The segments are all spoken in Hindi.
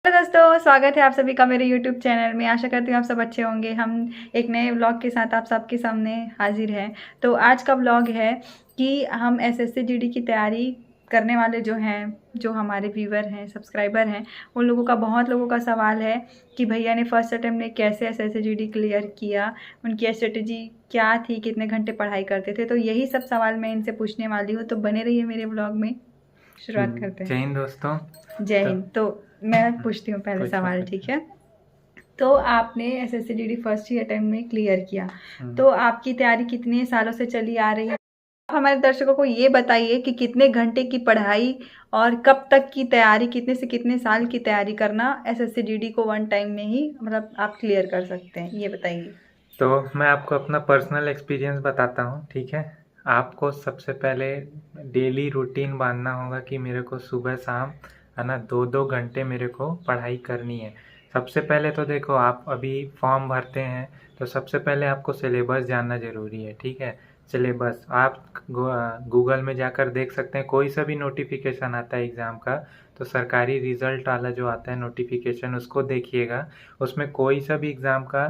हेलो दोस्तों, स्वागत है आप सभी का मेरे YouTube चैनल में। आशा करती हूँ आप सब अच्छे होंगे। हम एक नए व्लॉग के साथ आप सबके सामने हाजिर हैं। तो आज का व्लॉग है कि हम एसएससी जीडी की तैयारी करने वाले जो हमारे व्यूवर हैं, सब्सक्राइबर हैं, उन लोगों का बहुत लोगों का सवाल है कि भैया ने फर्स्ट अटेम्प्ट में कैसे एसएससी जीडी क्लियर किया, उनकी स्ट्रेटजी क्या थी, कितने घंटे पढ़ाई करते थे। तो यही सब सवाल मैं इनसे पूछने वाली हूँ, तो बने रहिए मेरे व्लॉग में। शुरुआत करते जय हैं। हिंद दोस्तों। जय तो हिंद। तो मैं पूछती हूँ पहले पूछो सवाल, ठीक पूछो। है। तो आपने एसएससी जीडी फर्स्ट ही अटेम्प्ट में क्लियर किया, हम्म, तो आपकी तैयारी कितने सालों से चली आ रही है? आप हमारे दर्शकों को ये बताइए कि कितने घंटे की पढ़ाई और कब तक की तैयारी, कितने से कितने साल की तैयारी करना एसएससी जीडी को वन टाइम में ही मतलब आप क्लियर कर सकते हैं, ये बताइए। तो मैं आपको अपना पर्सनल एक्सपीरियंस बताता हूँ, ठीक है। आपको सबसे पहले डेली रूटीन बांधना होगा कि मेरे को सुबह शाम है ना 2-2 घंटे मेरे को पढ़ाई करनी है। सबसे पहले तो देखो, आप अभी फॉर्म भरते हैं तो सबसे पहले आपको सिलेबस जानना ज़रूरी है, ठीक है। सिलेबस आप गूगल में जाकर देख सकते हैं। कोई सा भी नोटिफिकेशन आता है एग्ज़ाम का, तो सरकारी रिजल्ट वाला जो आता है नोटिफिकेशन, उसको देखिएगा। उसमें कोई सा भी एग्ज़ाम का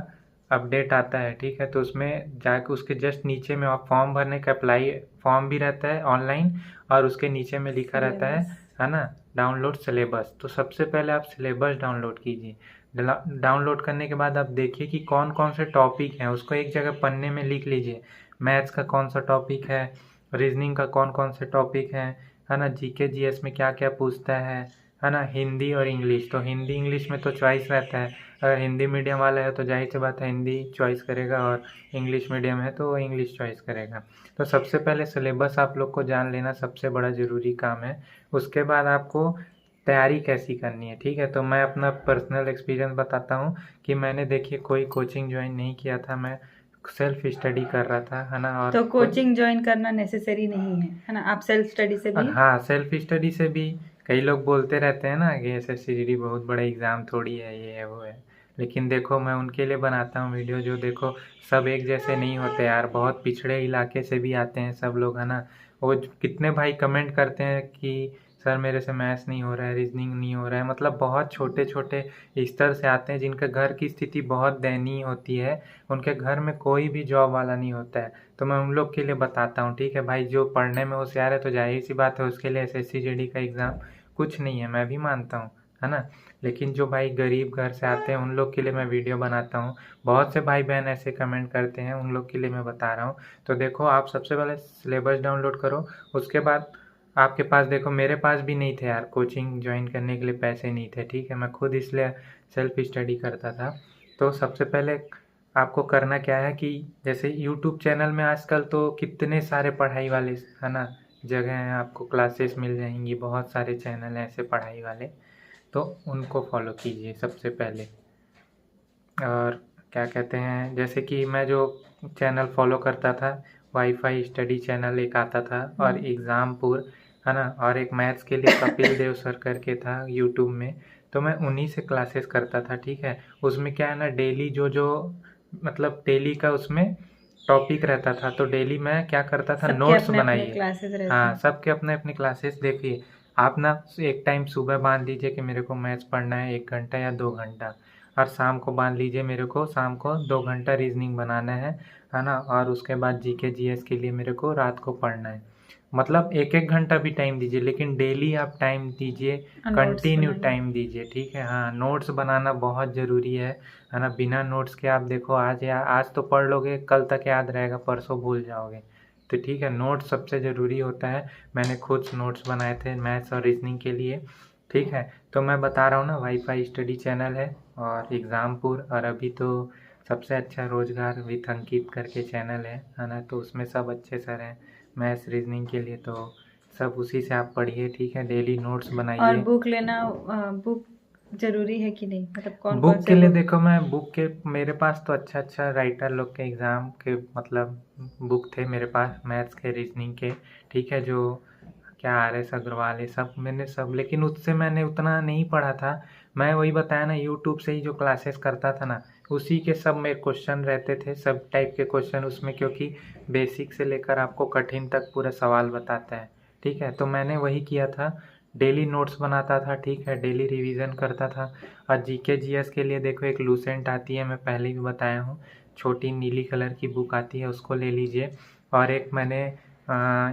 अपडेट आता है, ठीक है। तो उसमें जाके उसके जस्ट नीचे में आप फॉर्म भरने का अप्लाई फॉर्म भी रहता है ऑनलाइन, और उसके नीचे में लिखा रहता है ना, डाउनलोड सिलेबस। तो सबसे पहले आप सिलेबस डाउनलोड कीजिए। डाउनलोड करने के बाद आप देखिए कि कौन कौन से टॉपिक हैं, उसको एक जगह पन्ने में लिख लीजिए। मैथ्स का कौन सा टॉपिक है, रीजनिंग का कौन कौन से टॉपिक हैं, है ना, जीके जीएस में क्या क्या पूछता है ना, हिंदी और इंग्लिश। तो हिंदी इंग्लिश में तो चॉइस रहता है। अगर हिंदी मीडियम वाला है तो जाहिर सी बात है हिंदी चॉइस करेगा, और इंग्लिश मीडियम है तो इंग्लिश चॉइस करेगा। तो सबसे पहले सिलेबस आप लोग को जान लेना सबसे बड़ा ज़रूरी काम है। उसके बाद आपको तैयारी कैसी करनी है, ठीक है। तो मैं अपना पर्सनल एक्सपीरियंस बताता हूँ कि मैंने देखिए कोई कोचिंग ज्वाइन नहीं किया था, मैं सेल्फ स्टडी कर रहा था, है ना। और तो कोचिंग ज्वाइन करना नेसेसरी नहीं है ना, आप सेल्फ स्टडी से भी। हाँ, सेल्फ स्टडी से भी। कई लोग बोलते रहते हैं ना कि एसएससी जीडी बहुत बड़ा एग्ज़ाम थोड़ी है, ये है वो है। लेकिन देखो, मैं उनके लिए बनाता हूँ वीडियो, जो देखो सब एक जैसे नहीं होते यार, बहुत पिछड़े इलाके से भी आते हैं सब लोग, है ना। वो कितने भाई कमेंट करते हैं कि सर मेरे से मैथ्स नहीं हो रहा है, रीजनिंग नहीं हो रहा है, मतलब बहुत छोटे छोटे स्तर से आते हैं जिनके घर की स्थिति बहुत दयनीय होती है। उनके घर में कोई भी जॉब वाला नहीं होता है। तो मैं उन लोग के लिए बताता हूँ, ठीक है भाई। जो पढ़ने में होशियार है तो जाहिर सी बात है उसके लिए एसएससी जीडी का एग्ज़ाम कुछ नहीं है, मैं भी मानता हूँ, है ना। लेकिन जो भाई गरीब घर से आते हैं उन लोग के लिए मैं वीडियो बनाता हूँ। बहुत से भाई बहन ऐसे कमेंट करते हैं, उन लोग के लिए मैं बता रहा हूँ। तो देखो, आप सबसे पहले सिलेबस डाउनलोड करो। उसके बाद आपके पास, देखो मेरे पास भी नहीं थे यार, कोचिंग ज्वाइन करने के लिए पैसे नहीं थे, ठीक है। मैं खुद इसलिए सेल्फ स्टडी करता था। तो सबसे पहले आपको करना क्या है कि जैसे यूट्यूब चैनल में आजकल तो कितने सारे पढ़ाई वाले, है ना, जगह हैं, आपको क्लासेस मिल जाएंगी, बहुत सारे चैनल हैं ऐसे पढ़ाई वाले। तो उनको फॉलो कीजिए सबसे पहले। और क्या कहते हैं, जैसे कि मैं जो चैनल फॉलो करता था, वाईफाई स्टडी चैनल एक आता था, और एग्ज़ामपुर, है ना, और एक मैथ्स के लिए कपिल देव सर करके था यूट्यूब में। तो मैं उन्हीं से क्लासेस करता था, ठीक है। उसमें क्या है ना, डेली जो जो मतलब डेली का उसमें टॉपिक रहता था, तो डेली मैं क्या करता था, सबके नोट्स अपने अपने बनाइए। क्लासेस रहते हाँ, हैं। सबके अपने अपने क्लासेस देखिए। आप ना एक टाइम सुबह बांध लीजिए कि मेरे को मैथ्स पढ़ना है 1 घंटा या 2 घंटा, और शाम को बांध लीजिए मेरे को शाम को 2 घंटा रीजनिंग बनाना है ना। और उसके बाद जीके जीएस के लिए मेरे को रात को पढ़ना है। मतलब एक एक घंटा भी टाइम दीजिए, लेकिन डेली आप टाइम दीजिए, नोट्स कंटिन्यू बनाना। टाइम दीजिए, ठीक है। हाँ, नोट्स बनाना बहुत ज़रूरी है ना। बिना नोट्स के आप देखो, आज तो पढ़ लोगे, कल तक याद रहेगा, परसों भूल जाओगे। तो ठीक है, नोट्स सबसे ज़रूरी होता है। मैंने खुद नोट्स बनाए थे मैथ्स और रीजनिंग के लिए, ठीक है। तो मैं बता रहा हूँ ना, वाईफाई स्टडी चैनल है और एग्ज़ामपुर, और अभी तो सबसे अच्छा रोजगार विथ अंकित करके चैनल है ना। तो उसमें सब अच्छे सर हैं मैथ्स रीजनिंग के लिए, तो सब उसी से आप पढ़िए, ठीक है। डेली नोट्स और बनाइए। बुक लेना, बुक जरूरी है कि नहीं, मतलब कौन कौन बुक से के लिए बुक? देखो, मैं बुक के मेरे पास तो अच्छा अच्छा राइटर लोग के एग्ज़ाम के मतलब बुक थे मेरे पास, मैथ्स के रीजनिंग के, ठीक है। जो क्या आर एस अग्रवाल, ये सब मैंने सब, लेकिन उससे मैंने उतना नहीं पढ़ा था। मैं वही बताया ना, यूट्यूब से ही जो क्लासेस करता था ना, उसी के सब मेरे क्वेश्चन रहते थे, सब टाइप के क्वेश्चन उसमें, क्योंकि बेसिक से लेकर आपको कठिन तक पूरा सवाल बताता है, ठीक है। तो मैंने वही किया था, डेली नोट्स बनाता था, ठीक है, डेली रिवीजन करता था। और जीके जीएस के लिए देखो एक लूसेंट आती है, मैं पहले भी बताया हूँ, छोटी नीली कलर की बुक आती है, उसको ले लीजिए। और एक मैंने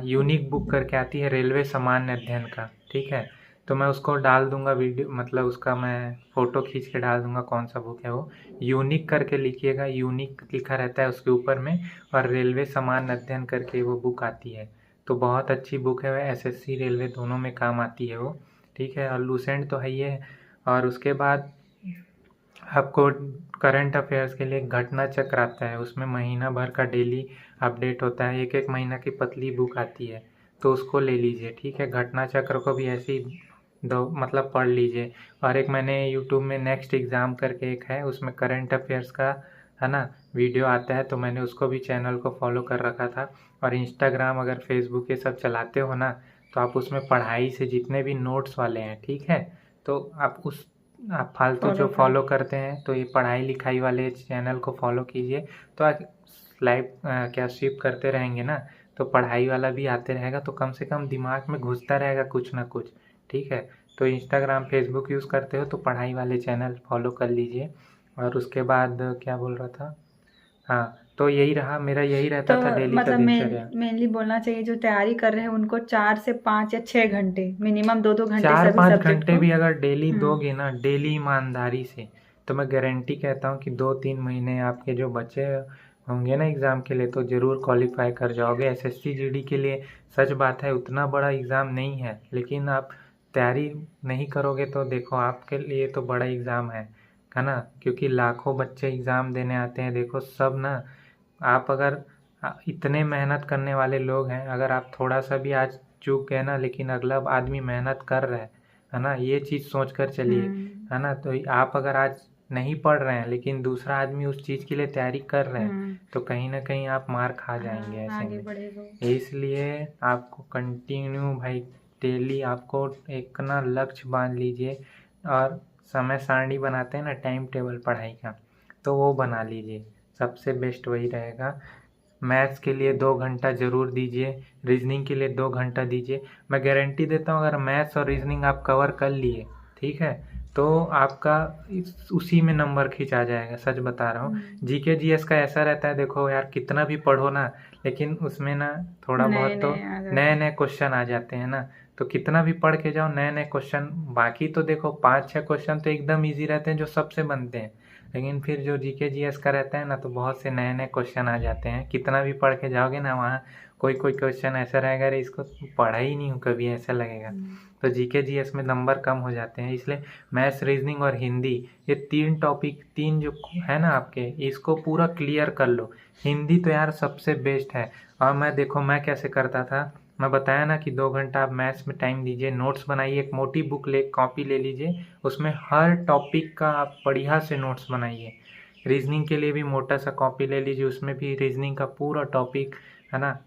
यूनिक बुक करके आती है रेलवे सामान्य अध्ययन का, ठीक है, तो मैं उसको डाल दूंगा वीडियो, मतलब उसका मैं फ़ोटो खींच के डाल दूंगा कौन सा बुक है वो। यूनिक करके लिखिएगा, यूनिक लिखा रहता है उसके ऊपर में, और रेलवे सामान्य अध्ययन करके वो बुक आती है। तो बहुत अच्छी बुक है, वह एसएससी रेलवे दोनों में काम आती है वो, ठीक है। और लूसेंट तो है ही है। और उसके बाद आपको करंट अफेयर्स के लिए घटना चक्र आता है, उसमें महीना भर का डेली अपडेट होता है, एक एक महीना की पतली बुक आती है, तो उसको ले लीजिए, ठीक है। घटना चक्र को भी ऐसे ही दो, मतलब पढ़ लीजिए। और एक मैंने यूट्यूब में नेक्स्ट एग्ज़ाम करके एक है, उसमें करंट अफेयर्स का है ना वीडियो आता है, तो मैंने उसको भी चैनल को फॉलो कर रखा था। और इंस्टाग्राम अगर फेसबुक ये सब चलाते हो ना, तो आप उसमें पढ़ाई से जितने भी नोट्स वाले हैं, ठीक है, तो आप फालतू जो फॉलो करते हैं, तो ये पढ़ाई लिखाई वाले चैनल को फॉलो कीजिए, तो आप लाइव क्या स्विप करते रहेंगे ना, तो पढ़ाई वाला भी आते रहेगा, तो कम से कम दिमाग में घुसता रहेगा कुछ ना कुछ, ठीक है। तो इंस्टाग्राम फेसबुक यूज़ करते हो तो पढ़ाई वाले चैनल फॉलो कर लीजिए। और उसके बाद क्या बोल रहा था, हाँ, तो यही रहा मेरा, यही रहता तो था डेली का मतलब दिनचर्या। मेनली बोलना चाहिए जो तैयारी कर रहे हैं उनको 4 से 5 या 6 घंटे मिनिमम, 2-2 घंटे सभी 4-5 सब्जेक्ट घंटे को। भी अगर डेली हम्म। दोगे ना, डेली ईमानदारी से, तो मैं गारंटी कहता हूँ कि 2-3 महीने आपके जो बचे होंगे ना एग्ज़ाम के लिए, तो ज़रूर क्वालिफाई कर जाओगे एसएससी जीडी के लिए। सच बात है, उतना बड़ा एग्ज़ाम नहीं है, लेकिन आप तैयारी नहीं करोगे तो देखो आपके लिए तो बड़ा एग्ज़ाम है ना, क्योंकि लाखों बच्चे एग्ज़ाम देने आते हैं, देखो सब ना। आप अगर इतने मेहनत करने वाले लोग हैं, अगर आप थोड़ा सा भी आज चूक गए ना, लेकिन अगला आदमी मेहनत कर रहा है ना, ये चीज़ सोच कर चलिए, है ना। तो आप अगर आज नहीं पढ़ रहे हैं, लेकिन दूसरा आदमी उस चीज़ के लिए तैयारी कर रहे हैं, तो कहीं ना कहीं आप मार खा जाएंगे ऐसे आगे में। बढ़ेगा। इसलिए आपको कंटिन्यू भाई डेली आपको एक ना लक्ष्य बांध लीजिए, और समय सारणी बनाते हैं ना, टाइम टेबल पढ़ाई का, तो वो बना लीजिए, सबसे बेस्ट वही रहेगा। मैथ्स के लिए 2 घंटा ज़रूर दीजिए, रीजनिंग के लिए 2 घंटा दीजिए। मैं गारंटी देता हूँ अगर मैथ्स और रीजनिंग आप कवर कर लिए, ठीक है, तो आपका उसी में नंबर खींचा जाएगा, सच बता रहा हूँ। जीके जीएस का ऐसा रहता है, देखो यार कितना भी पढ़ो ना, लेकिन उसमें ना थोड़ा नए बहुत तो नए आ जाते नए हैं। नए क्वेश्चन आ जाते हैं ना, तो कितना भी पढ़ के जाओ नए नए क्वेश्चन। बाकी तो देखो 5-6 क्वेश्चन तो एकदम ईजी रहते हैं जो सबसे बनते हैं, लेकिन फिर जो जीके जीएस का रहता है ना, तो बहुत से नए नए क्वेश्चन आ जाते हैं, कितना भी पढ़ के जाओगे ना वहाँ, कोई कोई क्वेश्चन ऐसा रहेगा, अरे इसको पढ़ा ही नहीं हूँ कभी, ऐसा लगेगा। तो जीके जीएस में नंबर कम हो जाते हैं, इसलिए मैथ्स, रीजनिंग और हिंदी, ये 3 टॉपिक, 3 जो है ना आपके, इसको पूरा क्लियर कर लो। हिंदी तो यार सबसे बेस्ट है। और मैं देखो मैं कैसे करता था, मैं बताया ना कि 2 घंटा आप मैथ्स में टाइम दीजिए, नोट्स बनाइए, एक मोटी बुक कॉपी ले लीजिए, उसमें हर टॉपिक का आप बढ़िया से नोट्स बनाइए। रीजनिंग के लिए भी मोटा सा कॉपी ले लीजिए, उसमें भी रीजनिंग का पूरा टॉपिक, है ना,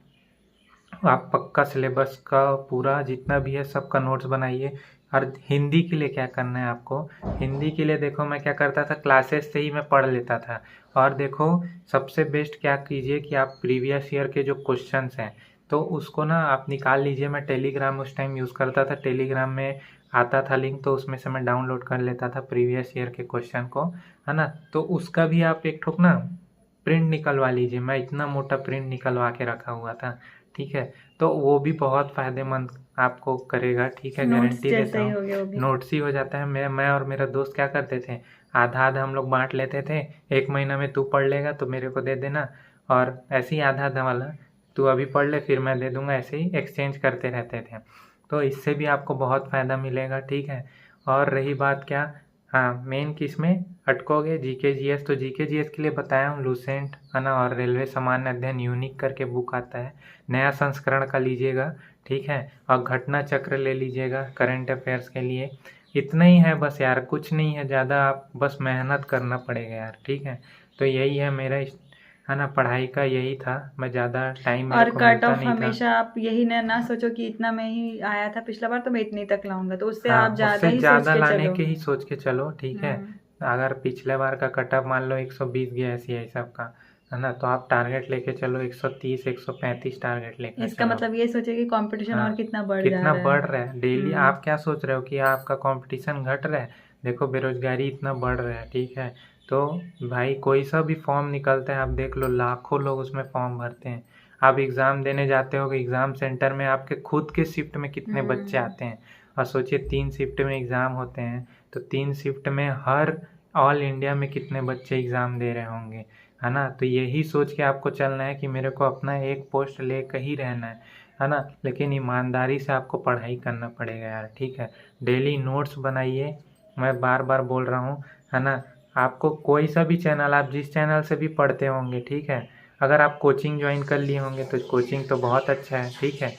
आप पक्का सिलेबस का पूरा जितना भी है सबका नोट्स बनाइए। और हिंदी के लिए क्या करना है आपको, हिंदी के लिए देखो मैं क्या करता था, क्लासेस से ही मैं पढ़ लेता था। और देखो सबसे बेस्ट क्या कीजिए कि आप प्रीवियस ईयर के जो क्वेश्चंस हैं, तो उसको ना आप निकाल लीजिए। मैं टेलीग्राम उस टाइम यूज़ करता था, टेलीग्राम में आता था लिंक, तो उसमें से मैं डाउनलोड कर लेता था प्रीवियस ईयर के क्वेश्चन को, है ना। तो उसका भी आप एक ठोक ना प्रिंट निकलवा लीजिए, मैं इतना मोटा प्रिंट निकलवा के रखा हुआ था, ठीक है। तो वो भी बहुत फ़ायदेमंद आपको करेगा, ठीक है, नोट्स गारंटी जैसा देता ही हूँ। हो गया वो भी। नोट्स ही हो जाता है। मैं और मेरा दोस्त क्या करते थे, आधा आधा हम लोग बांट लेते थे, 1 महीना में तू पढ़ लेगा तो मेरे को दे देना, और ऐसे ही आधा आधा वाला तू अभी पढ़ ले फिर मैं दे दूंगा, ऐसे ही एक्सचेंज करते रहते थे। तो इससे भी आपको बहुत फ़ायदा मिलेगा, ठीक है। और रही बात क्या, हाँ, मेन किस में अटकोगे, जीके जीएस, तो जीके जीएस के लिए बताया हूँ लूसेंट, है ना, और रेलवे सामान्य अध्ययन यूनिक करके बुक आता है, नया संस्करण का लीजिएगा, ठीक है। और घटना चक्र ले लीजिएगा करंट अफेयर्स के लिए। इतना ही है बस यार, कुछ नहीं है ज़्यादा, आप बस मेहनत करना पड़ेगा यार, ठीक है। तो यही है मेरा है ना, पढ़ाई का यही था, मैं ज़्यादा टाइम मेरे और को कट मिलता ऑफ नहीं था। हमेशा आप यही ना सोचो कि इतना में ही आया था पिछला बार तो मैं इतनी तक लाऊंगा, तो उससे हाँ, आप ज़्यादा उससे ही सोच ज़्यादा के लाने चलो। के ही सोच के चलो, ठीक है। हम्म। अगर पिछले बार का कट ऑफ मान लो 120 गया ऐसी है सबका, है ना। तो आप टारगेट लेके चलो 130 135 टारगेट लेकर इसका चलो। मतलब ये सोचिए कि कंपटीशन हाँ, और कितना बढ़ जा कितना रहा बढ़ है। रहा है डेली। आप क्या सोच रहे हो कि आपका कंपटीशन घट रहा है? देखो बेरोजगारी इतना बढ़ रहा है, ठीक है। तो भाई कोई सा भी फॉर्म निकलता है, आप देख लो लाखों लोग उसमें फॉर्म भरते हैं। आप एग्ज़ाम देने जाते हो, एग्ज़ाम सेंटर में आपके खुद के शिफ्ट में कितने बच्चे आते हैं। और सोचिए 3 शिफ्ट में एग्ज़ाम होते हैं, तो 3 शिफ्ट में हर ऑल इंडिया में कितने बच्चे एग्ज़ाम दे रहे होंगे, है ना। तो यही सोच के आपको चलना है कि मेरे को अपना एक पोस्ट लेकर ही रहना है ना। लेकिन ईमानदारी से आपको पढ़ाई करना पड़ेगा यार, ठीक है। डेली नोट्स बनाइए, मैं बार बार बोल रहा हूँ, है ना। आपको कोई सा भी चैनल, आप जिस चैनल से भी पढ़ते होंगे, ठीक है। अगर आप कोचिंग ज्वाइन कर लिए होंगे तो कोचिंग तो बहुत अच्छा है, ठीक है।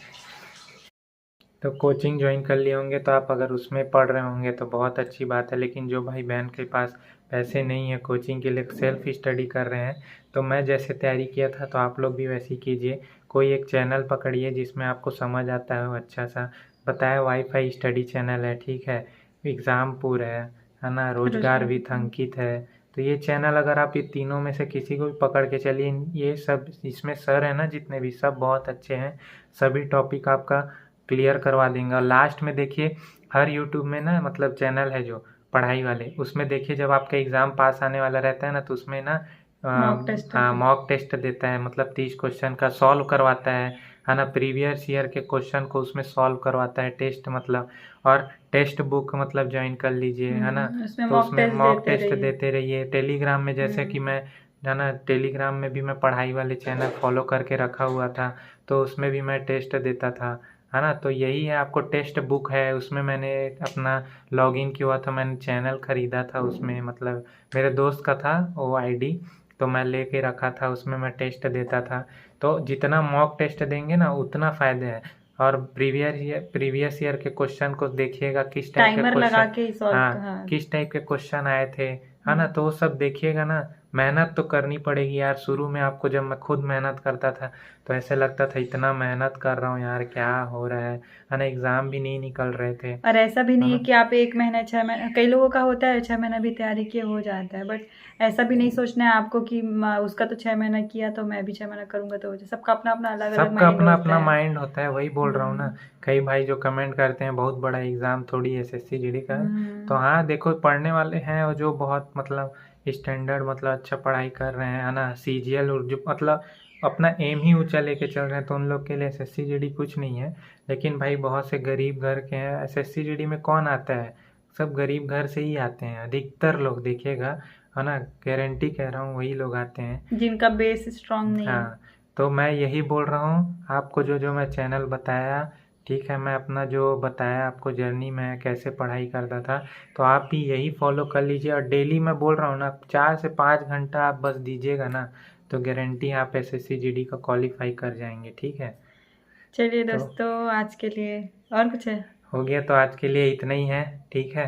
तो कोचिंग ज्वाइन कर लिए होंगे तो आप अगर उसमें पढ़ रहे होंगे तो बहुत अच्छी बात है। लेकिन जो भाई बहन के पास पैसे नहीं है कोचिंग के लिए, सेल्फ स्टडी कर रहे हैं, तो मैं जैसे तैयारी किया था तो आप लोग भी वैसे ही कीजिए। कोई एक चैनल पकड़िए जिसमें आपको समझ आता है, अच्छा सा बताया। वाईफाई स्टडी चैनल है, ठीक है। एग्ज़ामपुर है ना। रोजगार विथ अंकित है। तो ये चैनल अगर आप ये तीनों में से किसी को भी पकड़ के चलिए, ये सब इसमें सर है ना जितने भी, सब बहुत अच्छे हैं। सभी टॉपिक आपका क्लियर करवा देंगे। और लास्ट में देखिए हर यूट्यूब में ना, मतलब चैनल है जो पढ़ाई वाले, उसमें देखिए जब आपका एग्ज़ाम पास आने वाला रहता है ना, तो उसमें ना मॉक टेस्ट हाँ होते हैं। मॉक टेस्ट देता है, मतलब 30 क्वेश्चन का सॉल्व करवाता है ना। प्रीवियस ईयर के क्वेश्चन को उसमें सॉल्व करवाता है टेस्ट, मतलब। और टेक्स्ट बुक मतलब ज्वाइन कर लीजिए, है ना। उसमें तो मॉक उसमें टेस्ट मॉक देते टेस्ट रहिए। देते रहिए। टेलीग्राम में जैसे कि मैं, है ना, टेलीग्राम में भी मैं पढ़ाई वाले चैनल फॉलो करके रखा हुआ था, तो उसमें भी मैं टेस्ट देता था, है ना। तो यही है, आपको टेक्स्ट बुक है, उसमें मैंने अपना लॉगिन किया था, मैंने चैनल ख़रीदा था उसमें, मतलब मेरे दोस्त का था वो आईडी, तो मैं लेके रखा था, उसमें मैं टेस्ट देता था। तो जितना मॉक टेस्ट देंगे ना उतना फ़ायदे है। और प्रीवियस ईयर के क्वेश्चन को देखिएगा, किस टाइप के टाइमर लगा क्वेश्चन, के ही सॉल्व। हाँ हाँ। किस टाइप के क्वेश्चन आए थे, है ना। तो वो सब देखिएगा ना। मेहनत तो करनी पड़ेगी यार। शुरू में आपको, जब मैं खुद मेहनत करता था तो ऐसे लगता था इतना मेहनत कर रहा हूँ यार, क्या हो रहा है ना। एग्ज़ाम भी नहीं निकल रहे थे, और ऐसा भी है नहीं है ना। कि आप 1 महीना 6 महीना, कई लोगों का होता है 6 महीना भी तैयारी किए हो जाता है, बट ऐसा भी नहीं सोचना है आपको कि उसका तो 6 महीना किया तो मैं भी 6 महीना करूंगा तो हो जाए। सबका अपना अपना अलग अलग सबका माइंड अपना होता अपना है। माइंड होता है, वही बोल रहा हूँ ना। कई भाई जो कमेंट करते हैं बहुत बड़ा एग्ज़ाम थोड़ी एसएससी जीडी का है। तो हम्म। हाँ देखो, पढ़ने वाले हैं और जो बहुत मतलब स्टैंडर्ड, मतलब अच्छा पढ़ाई कर रहे हैं, है ना। सीजीएल और जो मतलब अपना एम ही ऊंचा लेके चल रहे हैं, तो उन लोग के लिए एसएससी जीडी कुछ नहीं है। लेकिन भाई बहुत से गरीब घर के हैं, एसएससी जीडी में कौन आता है? सब गरीब घर से ही आते हैं, अधिकतर लोग देखिएगा, है ना। गारंटी कह रहा हूँ, वही लोग आते हैं। जिनका बेस स्ट्रांग नहीं है। हाँ, तो मैं यही बोल रहा हूँ आपको, जो जो मैं चैनल बताया, ठीक है, मैं अपना जो बताया आपको जर्नी में कैसे पढ़ाई करता था, तो आप भी यही फॉलो कर लीजिए। और डेली मैं बोल रहा हूँ ना, 4 से 5 घंटा आप बस दीजिएगा ना, तो गारंटी आप एसएससी जीडी का क्वालिफाई कर जाएंगे, ठीक है। चलिए तो दोस्तों, आज के लिए और कुछ है? हो गया, तो आज के लिए इतना ही है, ठीक है।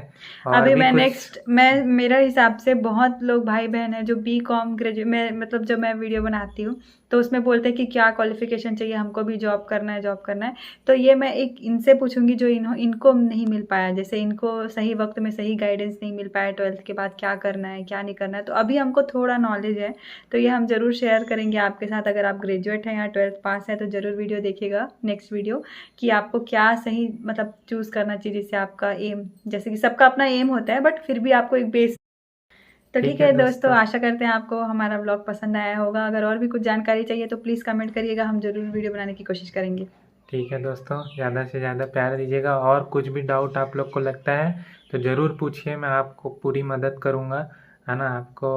और अभी भी मैं कुछ, नेक्स्ट, मैं मेरा हिसाब से बहुत लोग भाई बहन है जो बीकॉम ग्रेजुएट में, मतलब जब मैं वीडियो बनाती हूँ तो उसमें बोलते हैं कि क्या क्वालिफिकेशन चाहिए, हमको भी जॉब करना है, जॉब करना है। तो ये मैं एक इनसे पूछूंगी जो इनको नहीं मिल पाया, जैसे इनको सही वक्त में सही गाइडेंस नहीं मिल पाया, 12th के बाद क्या करना है क्या नहीं करना है। तो अभी हमको थोड़ा नॉलेज है, तो ये हम ज़रूर शेयर करेंगे आपके साथ। अगर आप ग्रेजुएट हैं या 12th पास है तो ज़रूर वीडियो देखिएगा, नेक्स्ट वीडियो, कि आपको क्या सही मतलब चूज़ करना चाहिए जिससे आपका एम, जैसे कि सबका अपना एम होता है बट फिर भी आपको एक बेस। तो ठीक ठीक है है दोस्तों, दोस्तों। आशा करते हैं आपको हमारा व्लॉग पसंद आया होगा। अगर और भी कुछ जानकारी चाहिए तो प्लीज़ कमेंट करिएगा, हम ज़रूर वीडियो बनाने की कोशिश करेंगे। ठीक है दोस्तों, ज़्यादा से ज़्यादा प्यार दीजिएगा। और कुछ भी डाउट आप लोग को लगता है तो ज़रूर पूछिए, मैं आपको पूरी मदद करूँगा, है ना। आपको,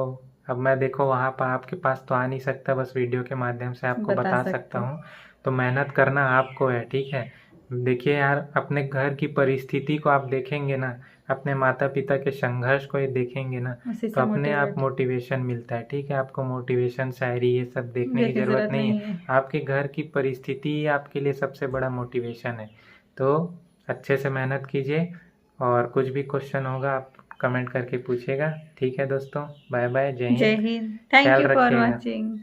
अब मैं देखो वहाँ पर आपके पास तो आ नहीं सकता, बस वीडियो के माध्यम से आपको बता बता सकता सकते हैं। हूँ। तो मेहनत करना आपको है, ठीक है। देखिए यार, अपने घर की परिस्थिति को आप देखेंगे ना, अपने माता पिता के संघर्ष को ये देखेंगे ना, उसी तो से अपने आप मोटिवेट मोटिवेशन मिलता है, ठीक है। आपको मोटिवेशन, शायरी ये सब देखने की देखने की ज़रूरत ज़रूरत नहीं नहीं है। है। आपके घर की परिस्थिति ही आपके लिए सबसे बड़ा मोटिवेशन है। तो अच्छे से मेहनत कीजिए, और कुछ भी क्वेश्चन होगा आप कमेंट करके पूछिएगा, ठीक है दोस्तों। बाय बाय, जय जय हिंद, हिंद, थैंक ख्याल यू फॉर रखिएगा। वॉचिंग।